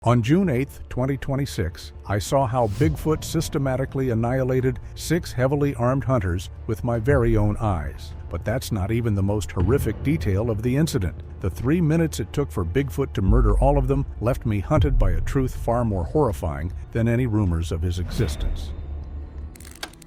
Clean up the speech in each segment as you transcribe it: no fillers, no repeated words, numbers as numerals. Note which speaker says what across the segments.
Speaker 1: On June 8, 2026, I saw how Bigfoot systematically annihilated 6 heavily armed hunters with my very own eyes. But that's not even the most horrific detail of the incident. The 3 minutes it took for Bigfoot to murder all of them left me hunted by a truth far more horrifying than any rumors of his existence.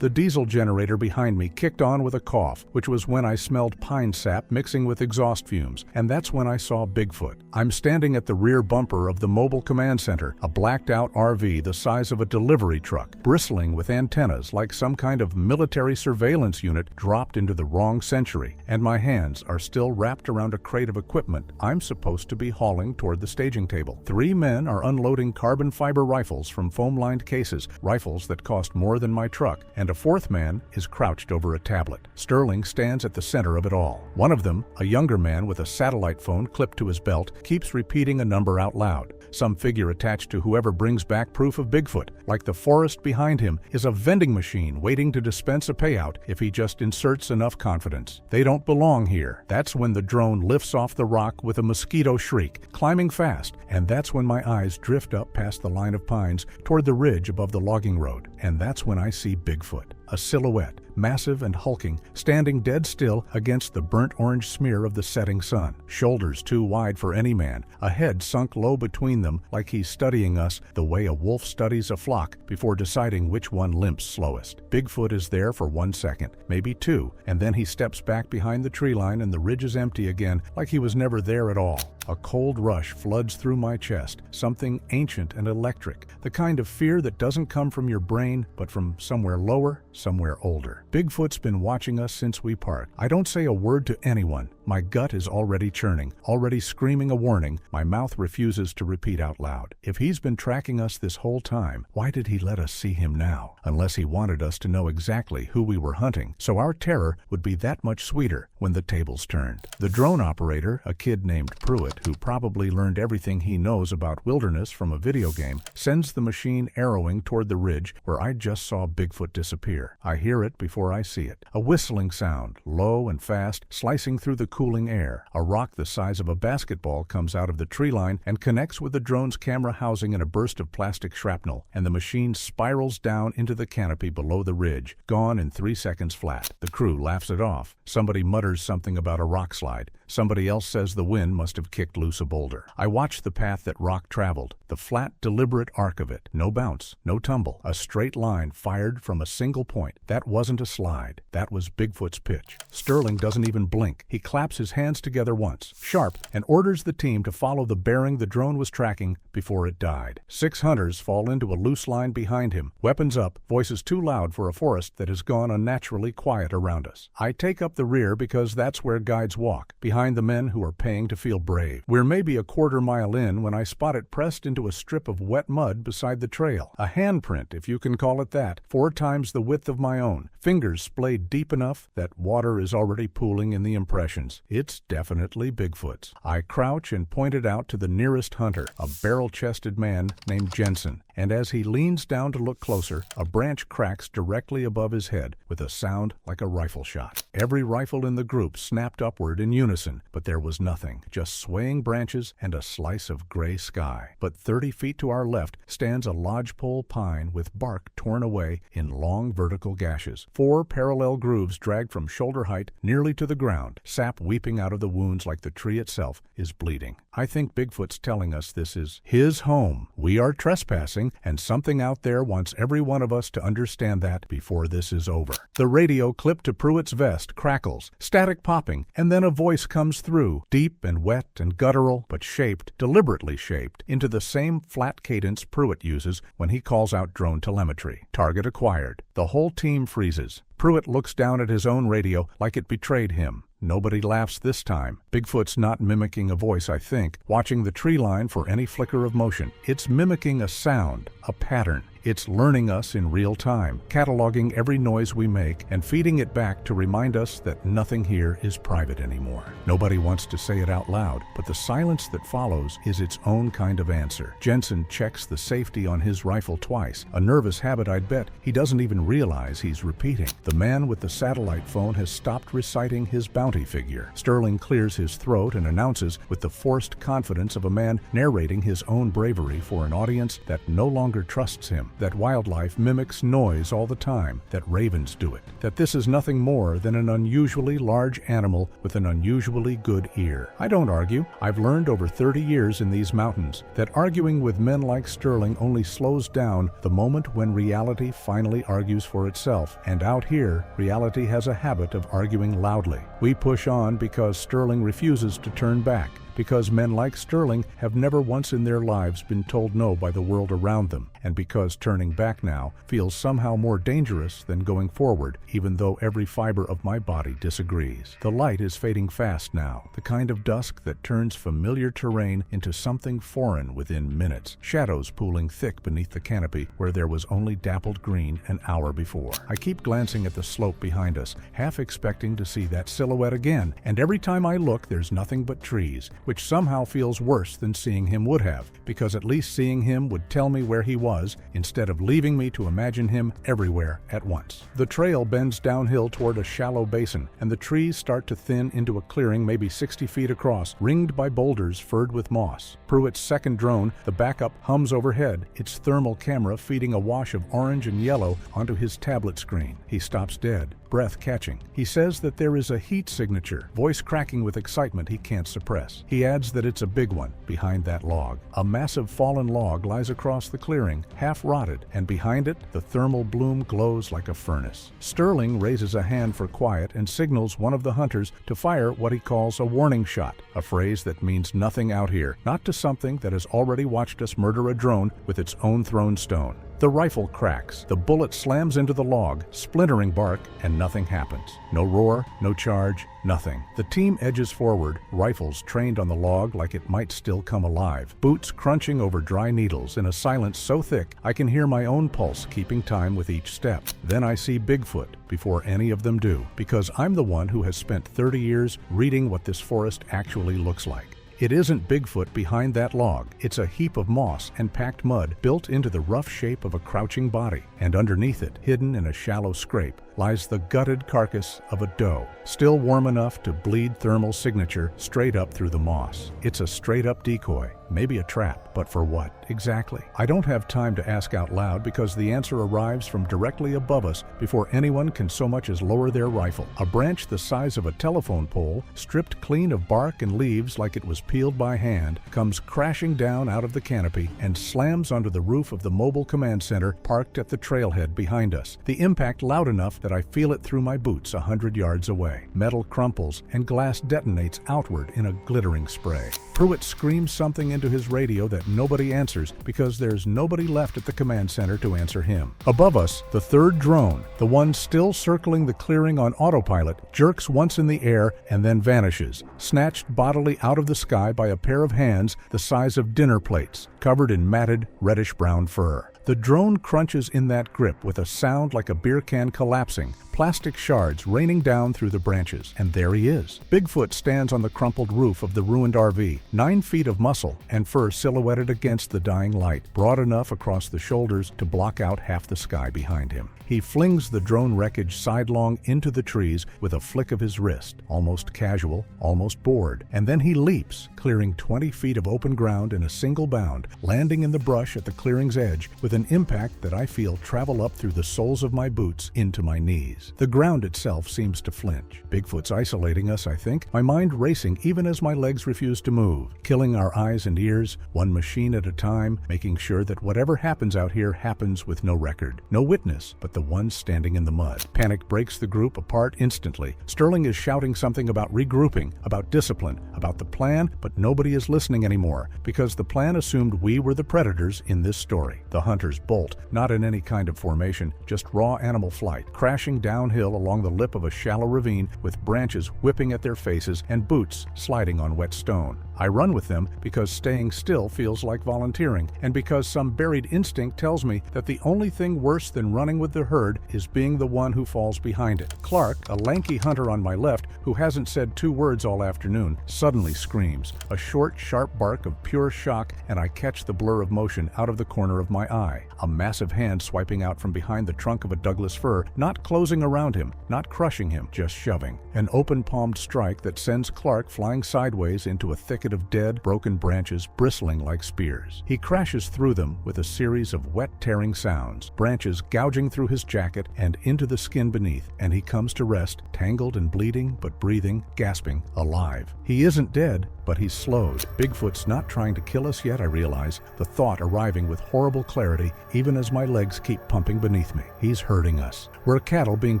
Speaker 1: The diesel generator behind me kicked on with a cough, which was when I smelled pine sap mixing with exhaust fumes, and that's when I saw Bigfoot. I'm standing at the rear bumper of the mobile command center, a blacked-out RV the size of a delivery truck, bristling with antennas like some kind of military surveillance unit dropped into the wrong century, and my hands are still wrapped around a crate of equipment I'm supposed to be hauling toward the staging table. 3 men are unloading carbon fiber rifles from foam-lined cases, rifles that cost more than my truck, and a 4th man is crouched over a tablet. Sterling stands at the center of it all. One of them, a younger man with a satellite phone clipped to his belt, keeps repeating a number out loud. Some figure attached to whoever brings back proof of Bigfoot. Like the forest behind him is a vending machine waiting to dispense a payout if he just inserts enough confidence. They don't belong here. That's when the drone lifts off the rock with a mosquito shriek, climbing fast, and that's when my eyes drift up past the line of pines toward the ridge above the logging road. And that's when I see Bigfoot. A silhouette, massive and hulking, standing dead still against the burnt orange smear of the setting sun. Shoulders too wide for any man, a head sunk low between them like he's studying us the way a wolf studies a flock before deciding which one limps slowest. Bigfoot is there for 1 second, maybe 2, and then he steps back behind the tree line and the ridge is empty again like he was never there at all. A cold rush floods through my chest, something ancient and electric, the kind of fear that doesn't come from your brain, but from somewhere lower, somewhere older. Bigfoot's been watching us since we parked. I don't say a word to anyone. My gut is already churning, already screaming a warning. My mouth refuses to repeat out loud. If he's been tracking us this whole time, why did he let us see him now? Unless he wanted us to know exactly who we were hunting, so our terror would be that much sweeter when the tables turned. The drone operator, a kid named Pruitt, who probably learned everything he knows about wilderness from a video game, sends the machine arrowing toward the ridge where I just saw Bigfoot disappear. I hear it before I see it. A whistling sound, low and fast, slicing through the cooling air. A rock the size of a basketball comes out of the tree line and connects with the drone's camera housing in a burst of plastic shrapnel, and the machine spirals down into the canopy below the ridge, gone in 3 seconds flat. The crew laughs it off. Somebody mutters something about a rock slide. Somebody else says the wind must have kicked loose a boulder. I watch the path that rock traveled, the flat, deliberate arc of it. No bounce, no tumble. A straight line fired from a single point. That wasn't a slide. That was Bigfoot's pitch. Sterling doesn't even blink. He claps his hands together once, sharp, and orders the team to follow the bearing the drone was tracking before it died. 6 hunters fall into a loose line behind him, weapons up, voices too loud for a forest that has gone unnaturally quiet around us. I take up the rear because that's where guides walk, behind the men who are paying to feel brave. We're maybe a quarter mile in when I spot it pressed into a strip of wet mud beside the trail. A handprint, if you can call it that, 4 times the width of my own. Fingers splayed deep enough that water is already pooling in the impressions. It's definitely Bigfoot's. I crouch and point it out to the nearest hunter, a barrel-chested man named Jensen, and as he leans down to look closer, a branch cracks directly above his head with a sound like a rifle shot. Every rifle in the group snapped upward in unison, but there was nothing, just swaying branches and a slice of gray sky. But 30 feet to our left stands a lodgepole pine with bark torn away in long vertical gashes. 4 parallel grooves dragged from shoulder height nearly to the ground, sap weeping out of the wounds like the tree itself is bleeding. I think Bigfoot's telling us this is his home. We are trespassing, and something out there wants every one of us to understand that before this is over. The radio clipped to Pruitt's vest crackles, static popping, and then a voice comes through, deep and wet and guttural, but shaped, deliberately shaped, into the same flat cadence Pruitt uses when he calls out drone telemetry. Target acquired. The whole team freezes. Pruitt looks down at his own radio like it betrayed him. Nobody laughs this time. Bigfoot's not mimicking a voice, I think, watching the tree line for any flicker of motion. It's mimicking a sound, a pattern. It's learning us in real time, cataloging every noise we make and feeding it back to remind us that nothing here is private anymore. Nobody wants to say it out loud, but the silence that follows is its own kind of answer. Jensen checks the safety on his rifle twice, a nervous habit I'd bet he doesn't even realize he's repeating. The man with the satellite phone has stopped reciting his bounty figure. Sterling clears his throat and announces with the forced confidence of a man narrating his own bravery for an audience that no longer trusts him, that wildlife mimics noise all the time, that ravens do it, that this is nothing more than an unusually large animal with an unusually good ear. I don't argue. I've learned over 30 years in these mountains that arguing with men like Sterling only slows down the moment when reality finally argues for itself, and out here, reality has a habit of arguing loudly. We push on because Sterling refuses to turn back, because men like Sterling have never once in their lives been told no by the world around them, and because turning back now feels somehow more dangerous than going forward, even though every fiber of my body disagrees. The light is fading fast now, the kind of dusk that turns familiar terrain into something foreign within minutes, shadows pooling thick beneath the canopy where there was only dappled green an hour before. I keep glancing at the slope behind us, half expecting to see that silhouette again, and every time I look there's nothing but trees, which somehow feels worse than seeing him would have, because at least seeing him would tell me where he was, instead of leaving me to imagine him everywhere at once. The trail bends downhill toward a shallow basin, and the trees start to thin into a clearing maybe 60 feet across, ringed by boulders furred with moss. Pruitt's second drone, the backup, hums overhead, its thermal camera feeding a wash of orange and yellow onto his tablet screen. He stops dead, breath catching. He says that there is a heat signature, voice cracking with excitement he can't suppress. He adds that it's a big one behind that log. A massive fallen log lies across the clearing, half rotted, and behind it, the thermal bloom glows like a furnace. Sterling raises a hand for quiet and signals one of the hunters to fire what he calls a warning shot, a phrase that means nothing out here, not to something that has already watched us murder a drone with its own thrown stone. The rifle cracks, the bullet slams into the log, splintering bark, and nothing happens. No roar, no charge, nothing. The team edges forward, rifles trained on the log like it might still come alive, boots crunching over dry needles in a silence so thick I can hear my own pulse keeping time with each step. Then I see Bigfoot before any of them do, because I'm the one who has spent 30 years reading what this forest actually looks like. It isn't Bigfoot behind that log. It's a heap of moss and packed mud built into the rough shape of a crouching body, and underneath it, hidden in a shallow scrape, lies the gutted carcass of a doe, still warm enough to bleed thermal signature straight up through the moss. It's a straight-up decoy, maybe a trap, but for what exactly? I don't have time to ask out loud because the answer arrives from directly above us before anyone can so much as lower their rifle. A branch the size of a telephone pole, stripped clean of bark and leaves like it was peeled by hand, comes crashing down out of the canopy and slams onto the roof of the mobile command center parked at the trailhead behind us, the impact loud enough that I feel it through my boots 100 yards away. Metal crumples and glass detonates outward in a glittering spray. Pruitt screams something into his radio that nobody answers because there's nobody left at the command center to answer him. Above us, the third drone, the one still circling the clearing on autopilot, jerks once in the air and then vanishes, snatched bodily out of the sky by a pair of hands the size of dinner plates, covered in matted reddish-brown fur. The drone crunches in that grip with a sound like a beer can collapsing, plastic shards raining down through the branches. And there he is. Bigfoot stands on the crumpled roof of the ruined RV, 9 feet of muscle and fur silhouetted against the dying light, broad enough across the shoulders to block out half the sky behind him. He flings the drone wreckage sidelong into the trees with a flick of his wrist, almost casual, almost bored, and then he leaps, clearing 20 feet of open ground in a single bound, landing in the brush at the clearing's edge with an impact that I feel travel up through the soles of my boots into my knees. The ground itself seems to flinch. Bigfoot's isolating us, I think, my mind racing even as my legs refuse to move, killing our eyes and ears, one machine at a time, making sure that whatever happens out here happens with no record, no witness, but the one standing in the mud. Panic breaks the group apart instantly. Sterling is shouting something about regrouping, about discipline, about the plan, but nobody is listening anymore, because the plan assumed we were the predators in this story. The hunters bolt, not in any kind of formation, just raw animal flight, crash crashing downhill along the lip of a shallow ravine with branches whipping at their faces and boots sliding on wet stone. I run with them because staying still feels like volunteering, and because some buried instinct tells me that the only thing worse than running with the herd is being the one who falls behind it. Clark, a lanky hunter on my left who hasn't said 2 words all afternoon, suddenly screams. A short, sharp bark of pure shock, and I catch the blur of motion out of the corner of my eye. A massive hand swiping out from behind the trunk of a Douglas fir, not closing around him, not crushing him, just shoving. An open-palmed strike that sends Clark flying sideways into a thicket of dead, broken branches bristling like spears. He crashes through them with a series of wet, tearing sounds, branches gouging through his jacket and into the skin beneath, and he comes to rest, tangled and bleeding, but breathing, gasping, alive. He isn't dead, but he's slowed. Bigfoot's not trying to kill us yet, I realize, the thought arriving with horrible clarity even as my legs keep pumping beneath me. He's herding us. We're cattle being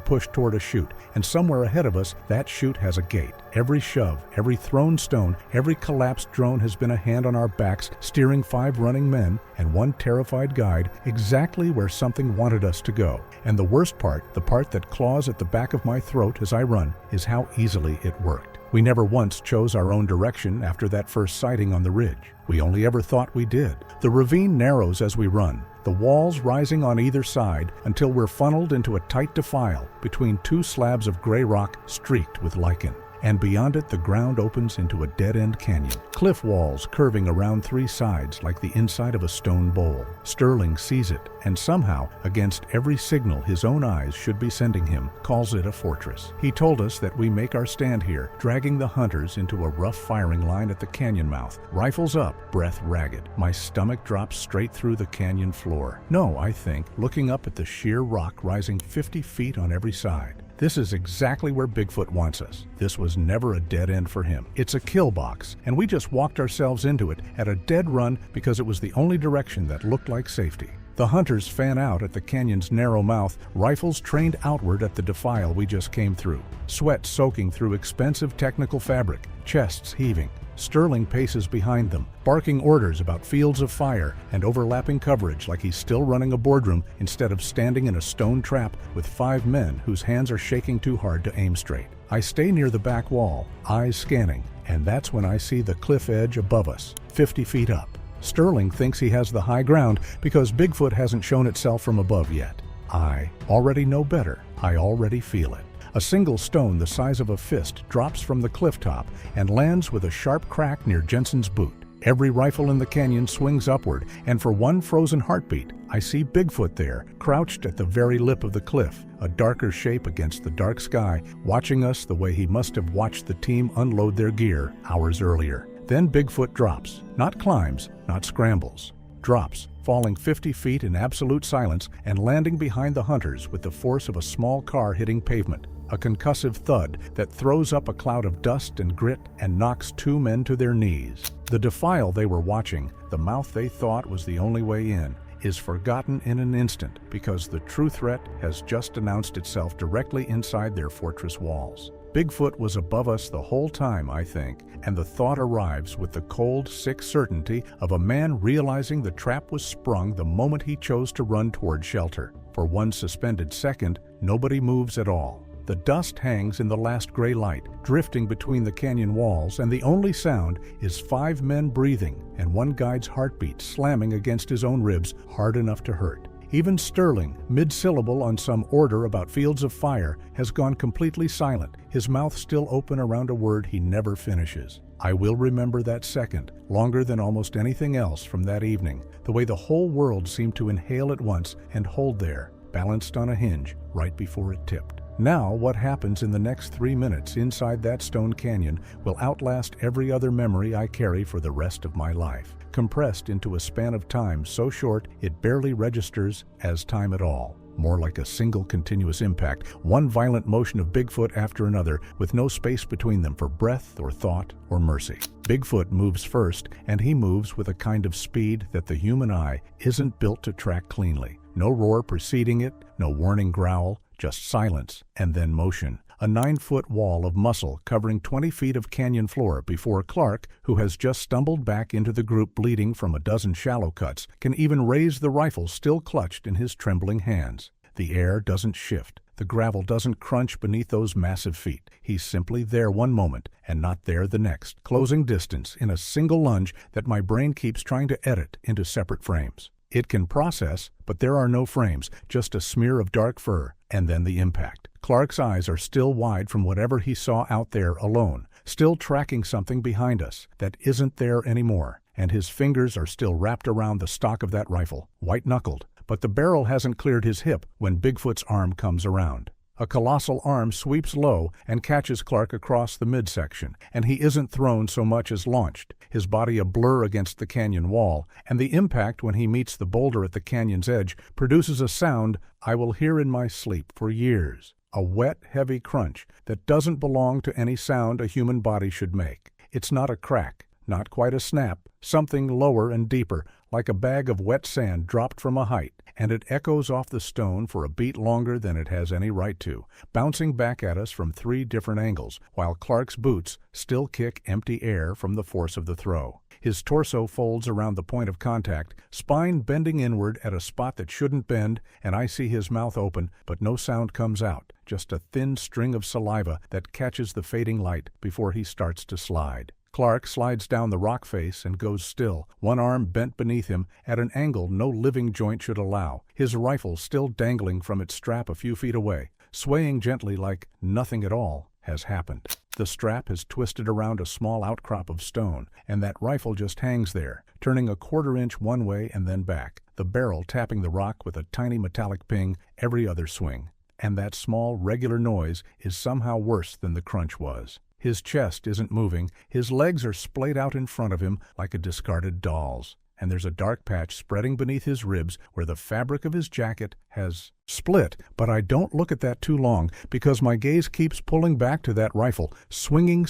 Speaker 1: pushed toward a chute, and somewhere ahead of us, that chute has a gate. Every shove, every thrown stone, every collapsed drone has been a hand on our backs, steering 5 running men and 1 terrified guide exactly where something wanted us to go. And the worst part, the part that claws at the back of my throat as I run, is how easily it worked. We never once chose our own direction after that first sighting on the ridge. We only ever thought we did. The ravine narrows as we run, the walls rising on either side until we're funneled into a tight defile between 2 slabs of gray rock streaked with lichen. And beyond it, the ground opens into a dead-end canyon. Cliff walls curving around 3 sides like the inside of a stone bowl. Sterling sees it, and somehow, against every signal his own eyes should be sending him, calls it a fortress. He told us that we make our stand here, dragging the hunters into a rough firing line at the canyon mouth. Rifles up, breath ragged. My stomach drops straight through the canyon floor. No, I think, looking up at the sheer rock rising 50 feet on every side. This is exactly where Bigfoot wants us. This was never a dead end for him. It's a kill box, and we just walked ourselves into it at a dead run because it was the only direction that looked like safety. The hunters fan out at the canyon's narrow mouth, rifles trained outward at the defile we just came through. Sweat soaking through expensive technical fabric, chests heaving. Sterling paces behind them, barking orders about fields of fire and overlapping coverage like he's still running a boardroom instead of standing in a stone trap with 5 men whose hands are shaking too hard to aim straight. I stay near the back wall, eyes scanning, and that's when I see the cliff edge above us, 50 feet up. Sterling thinks he has the high ground because Bigfoot hasn't shown itself from above yet. I already know better. I already feel it. A single stone the size of a fist drops from the cliff top and lands with a sharp crack near Jensen's boot. Every rifle in the canyon swings upward, and for one frozen heartbeat, I see Bigfoot there, crouched at the very lip of the cliff, a darker shape against the dark sky, watching us the way he must have watched the team unload their gear hours earlier. Then Bigfoot drops, not climbs, not scrambles. Drops, falling 50 feet in absolute silence and landing behind the hunters with the force of a small car hitting pavement. A concussive thud that throws up a cloud of dust and grit and knocks 2 men to their knees. The defile they were watching, the mouth they thought was the only way in, is forgotten in an instant because the true threat has just announced itself directly inside their fortress walls. Bigfoot was above us the whole time, I think, and the thought arrives with the cold, sick certainty of a man realizing the trap was sprung the moment he chose to run toward shelter. For one suspended second, nobody moves at all. The dust hangs in the last gray light, drifting between the canyon walls, and the only sound is 5 men breathing and 1 guide's heartbeat slamming against his own ribs hard enough to hurt. Even Sterling, mid-syllable on some order about fields of fire, has gone completely silent, his mouth still open around a word he never finishes. I will remember that second, longer than almost anything else from that evening, the way the whole world seemed to inhale at once and hold there, balanced on a hinge, right before it tipped. Now, what happens in the next 3 minutes inside that stone canyon will outlast every other memory I carry for the rest of my life, compressed into a span of time so short it barely registers as time at all. More like a single continuous impact, one violent motion of Bigfoot after another, with no space between them for breath or thought or mercy. Bigfoot moves first, and he moves with a kind of speed that the human eye isn't built to track cleanly. No roar preceding it, no warning growl, just silence and then motion. A 9-foot wall of muscle covering 20 feet of canyon floor before Clark, who has just stumbled back into the group bleeding from a dozen shallow cuts, can even raise the rifle still clutched in his trembling hands. The air doesn't shift. The gravel doesn't crunch beneath those massive feet. He's simply there one moment and not there the next, closing distance in a single lunge that my brain keeps trying to edit into separate frames. It can process, but there are no frames, just a smear of dark fur, and then the impact. Clark's eyes are still wide from whatever he saw out there alone, still tracking something behind us that isn't there anymore, and his fingers are still wrapped around the stock of that rifle, white-knuckled, but the barrel hasn't cleared his hip when Bigfoot's arm comes around. A colossal arm sweeps low and catches Clark across the midsection, and he isn't thrown so much as launched, his body a blur against the canyon wall, and the impact when he meets the boulder at the canyon's edge produces a sound I will hear in my sleep for years. A wet, heavy crunch that doesn't belong to any sound a human body should make. It's not a crack, not quite a snap, something lower and deeper, like a bag of wet sand dropped from a height, and it echoes off the stone for a beat longer than it has any right to, bouncing back at us from 3 different angles, while Clark's boots still kick empty air from the force of the throw. His torso folds around the point of contact, spine bending inward at a spot that shouldn't bend, and I see his mouth open, but no sound comes out, just a thin string of saliva that catches the fading light before he starts to slide. Clark slides down the rock face and goes still, one arm bent beneath him at an angle no living joint should allow, his rifle still dangling from its strap a few feet away, swaying gently like nothing at all has happened. The strap has twisted around a small outcrop of stone, and that rifle just hangs there, turning a quarter inch one way and then back, the barrel tapping the rock with a tiny metallic ping every other swing. And that small, regular noise is somehow worse than the crunch was. His chest isn't moving, his legs are splayed out in front of him like a discarded doll's, and there's a dark patch spreading beneath his ribs where the fabric of his jacket has split. But I don't look at that too long, because my gaze keeps pulling back to that rifle, swinging,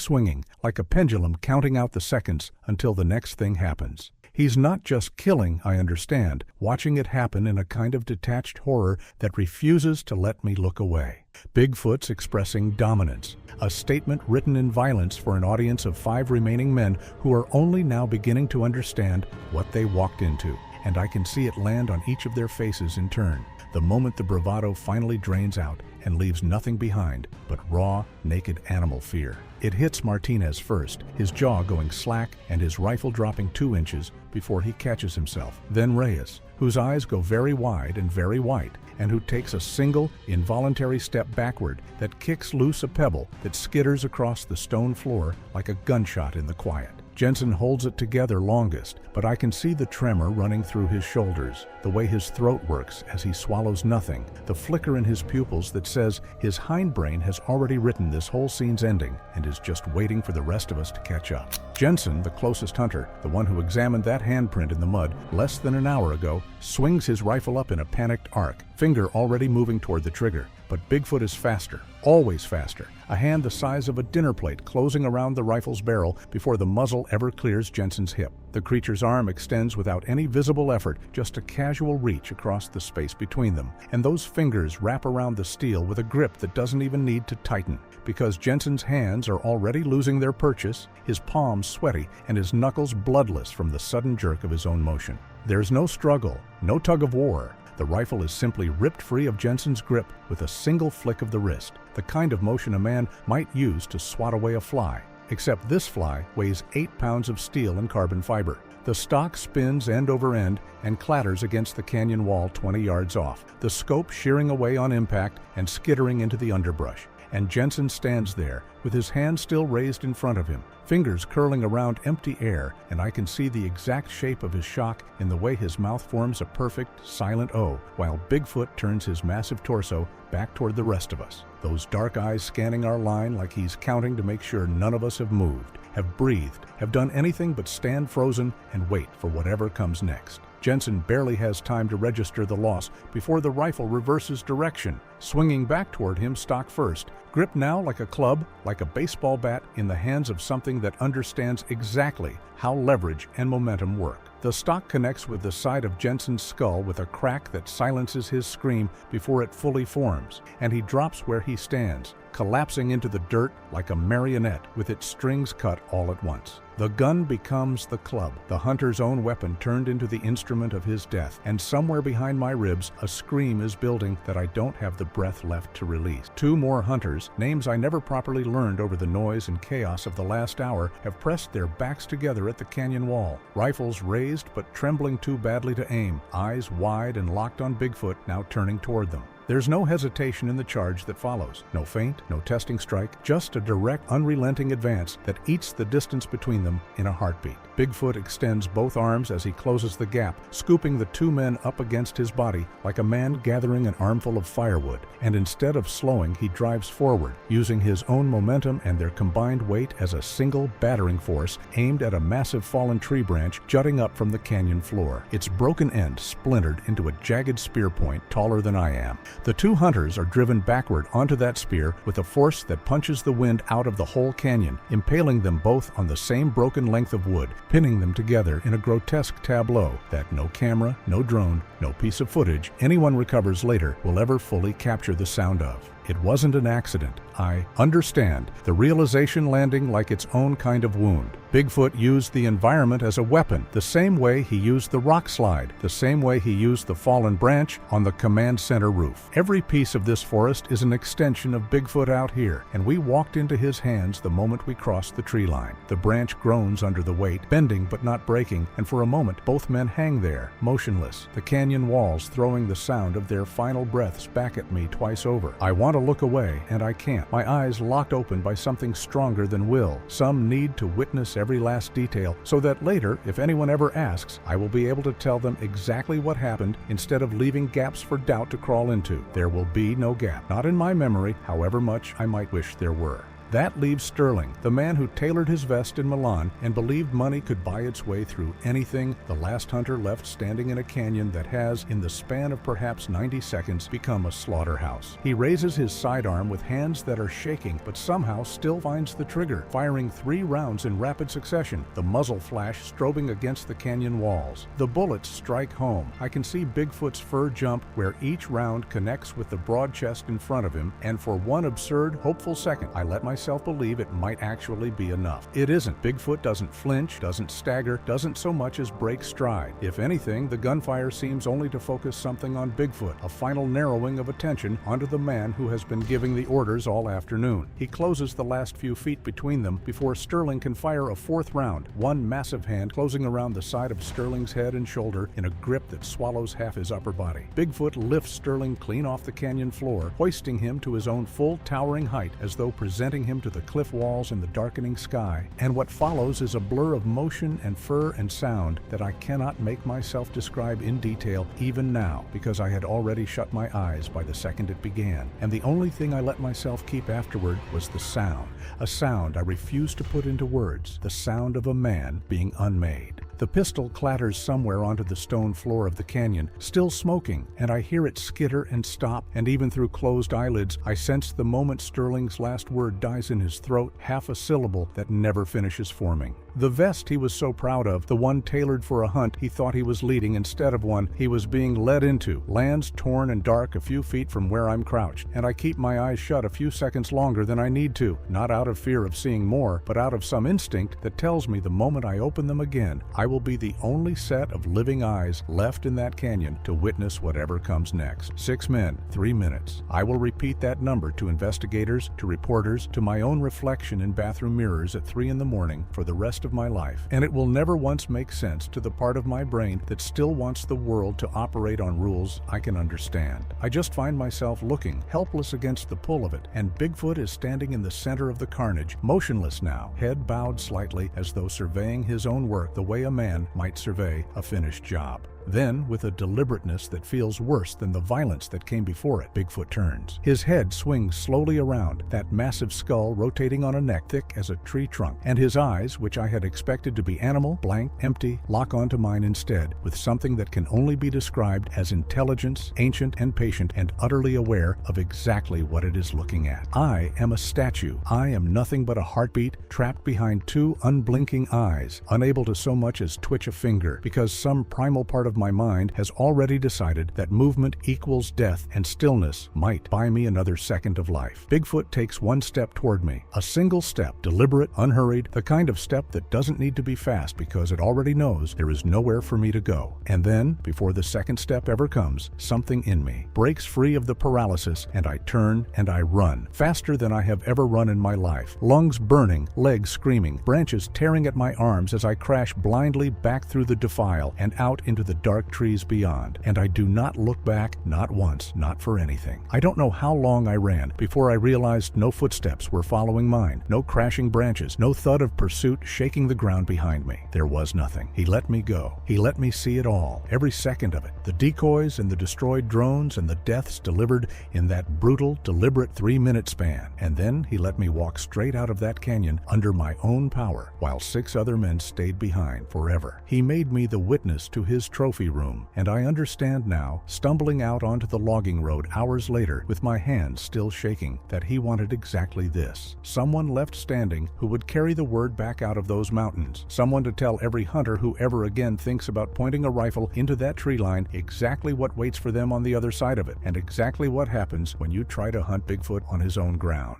Speaker 1: like a pendulum counting out the seconds until the next thing happens. He's not just killing, I understand, watching it happen in a kind of detached horror that refuses to let me look away. Bigfoot's expressing dominance, a statement written in violence for an audience of 5 remaining men who are only now beginning to understand what they walked into, and I can see it land on each of their faces in turn, the moment the bravado finally drains out and leaves nothing behind but raw, naked animal fear. It hits Martinez first, his jaw going slack and his rifle dropping 2 inches before he catches himself. Then Reyes, whose eyes go very wide and very white, and who takes a single, involuntary step backward that kicks loose a pebble that skitters across the stone floor like a gunshot in the quiet. Jensen holds it together longest, but I can see the tremor running through his shoulders, the way his throat works as he swallows nothing, the flicker in his pupils that says his hindbrain has already written this whole scene's ending and is just waiting for the rest of us to catch up. Jensen, the closest hunter, the one who examined that handprint in the mud less than an hour ago, swings his rifle up in a panicked arc, finger already moving toward the trigger. But Bigfoot is faster, always faster, a hand the size of a dinner plate closing around the rifle's barrel before the muzzle ever clears Jensen's hip. The creature's arm extends without any visible effort, just a casual reach across the space between them, and those fingers wrap around the steel with a grip that doesn't even need to tighten, because Jensen's hands are already losing their purchase, his palms sweaty, and his knuckles bloodless from the sudden jerk of his own motion. There's no struggle, no tug of war. The rifle is simply ripped free of Jensen's grip with a single flick of the wrist, the kind of motion a man might use to swat away a fly. Except this fly weighs 8 pounds of steel and carbon fiber. The stock spins end over end and clatters against the canyon wall 20 yards off, the scope shearing away on impact and skittering into the underbrush. And Jensen stands there, with his hand still raised in front of him, fingers curling around empty air, and I can see the exact shape of his shock in the way his mouth forms a perfect, silent O, while Bigfoot turns his massive torso back toward the rest of us, those dark eyes scanning our line like he's counting to make sure none of us have moved, have breathed, have done anything but stand frozen and wait for whatever comes next. Jensen barely has time to register the loss before the rifle reverses direction, swinging back toward him stock first, gripped now like a club, like a baseball bat in the hands of something that understands exactly how leverage and momentum work. The stock connects with the side of Jensen's skull with a crack that silences his scream before it fully forms, and he drops where he stands, collapsing into the dirt like a marionette with its strings cut all at once. The gun becomes the club, the hunter's own weapon turned into the instrument of his death, and somewhere behind my ribs a scream is building that I don't have the breath left to release. Two more hunters, names I never properly learned over the noise and chaos of the last hour, have pressed their backs together at the canyon wall, rifles raised but trembling too badly to aim, eyes wide and locked on Bigfoot now turning toward them. There's no hesitation in the charge that follows. No feint, no testing strike, just a direct, unrelenting advance that eats the distance between them in a heartbeat. Bigfoot extends both arms as he closes the gap, scooping the two men up against his body like a man gathering an armful of firewood. And instead of slowing, he drives forward, using his own momentum and their combined weight as a single battering force aimed at a massive fallen tree branch jutting up from the canyon floor. Its broken end splintered into a jagged spear point taller than I am. The two hunters are driven backward onto that spear with a force that punches the wind out of the whole canyon, impaling them both on the same broken length of wood, pinning them together in a grotesque tableau that no camera, no drone, no piece of footage anyone recovers later will ever fully capture the sound of. It wasn't an accident. I understand, the realization landing like its own kind of wound. Bigfoot used the environment as a weapon, the same way he used the rock slide, the same way he used the fallen branch on the command center roof. Every piece of this forest is an extension of Bigfoot out here, and we walked into his hands the moment we crossed the tree line. The branch groans under the weight, bending but not breaking, and for a moment both men hang there, motionless, the canyon walls throwing the sound of their final breaths back at me twice over. I want to look away, and I can't. My eyes locked open by something stronger than will, some need to witness every last detail, so that later, if anyone ever asks, I will be able to tell them exactly what happened instead of leaving gaps for doubt to crawl into. There will be no gap, not in my memory, however much I might wish there were. That leaves Sterling, the man who tailored his vest in Milan and believed money could buy its way through anything, the last hunter left standing in a canyon that has, in the span of perhaps 90 seconds, become a slaughterhouse. He raises his sidearm with hands that are shaking, but somehow still finds the trigger, firing 3 rounds in rapid succession, the muzzle flash strobing against the canyon walls. The bullets strike home. I can see Bigfoot's fur jump where each round connects with the broad chest in front of him, and for one absurd, hopeful second, I let myself believe it might actually be enough. It isn't. Bigfoot doesn't flinch, doesn't stagger, doesn't so much as break stride. If anything, the gunfire seems only to focus something on Bigfoot, a final narrowing of attention onto the man who has been giving the orders all afternoon. He closes the last few feet between them before Sterling can fire a 4th round, one massive hand closing around the side of Sterling's head and shoulder in a grip that swallows half his upper body. Bigfoot lifts Sterling clean off the canyon floor, hoisting him to his own full towering height as though presenting him to the cliff walls and the darkening sky, and what follows is a blur of motion and fur and sound that I cannot make myself describe in detail even now, because I had already shut my eyes by the second it began, and the only thing I let myself keep afterward was the sound, a sound I refused to put into words, the sound of a man being unmade. The pistol clatters somewhere onto the stone floor of the canyon, still smoking, and I hear it skitter and stop, and even through closed eyelids, I sense the moment Sterling's last word dies in his throat, half a syllable that never finishes forming. The vest he was so proud of, the one tailored for a hunt he thought he was leading instead of one he was being led into, lands torn and dark a few feet from where I'm crouched, and I keep my eyes shut a few seconds longer than I need to, not out of fear of seeing more, but out of some instinct that tells me the moment I open them again, I will be the only set of living eyes left in that canyon to witness whatever comes next. 6 men, 3 minutes. I will repeat that number to investigators, to reporters, to my own reflection in bathroom mirrors at 3 in the morning for the rest of my life, and it will never once make sense to the part of my brain that still wants the world to operate on rules I can understand. I just find myself looking, helpless against the pull of it, and Bigfoot is standing in the center of the carnage, motionless now, head bowed slightly as though surveying his own work the way a man might survey a finished job. Then, with a deliberateness that feels worse than the violence that came before it, Bigfoot turns. His head swings slowly around, that massive skull rotating on a neck thick as a tree trunk, and his eyes, which I had expected to be animal, blank, empty, lock onto mine instead, with something that can only be described as intelligence, ancient and patient, and utterly aware of exactly what it is looking at. I am a statue. I am nothing but a heartbeat trapped behind 2 unblinking eyes, unable to so much as twitch a finger, because some primal part of of my mind has already decided that movement equals death and stillness might buy me another second of life. Bigfoot takes one step toward me, a single step, deliberate, unhurried, the kind of step that doesn't need to be fast because it already knows there is nowhere for me to go. And then, before the second step ever comes, something in me breaks free of the paralysis and I turn and I run, faster than I have ever run in my life, lungs burning, legs screaming, branches tearing at my arms as I crash blindly back through the defile and out into the dark trees beyond. And I do not look back, not once, not for anything. I don't know how long I ran before I realized no footsteps were following mine, no crashing branches, no thud of pursuit shaking the ground behind me. There was nothing. He let me go. He let me see it all, every second of it. The decoys and the destroyed drones and the deaths delivered in that brutal, deliberate 3-minute span. And then he let me walk straight out of that canyon under my own power, while 6 other men stayed behind forever. He made me the witness to his trophy room, and I understand now, stumbling out onto the logging road hours later with my hands still shaking, that he wanted exactly this. Someone left standing who would carry the word back out of those mountains. Someone to tell every hunter who ever again thinks about pointing a rifle into that tree line exactly what waits for them on the other side of it, and exactly what happens when you try to hunt Bigfoot on his own ground.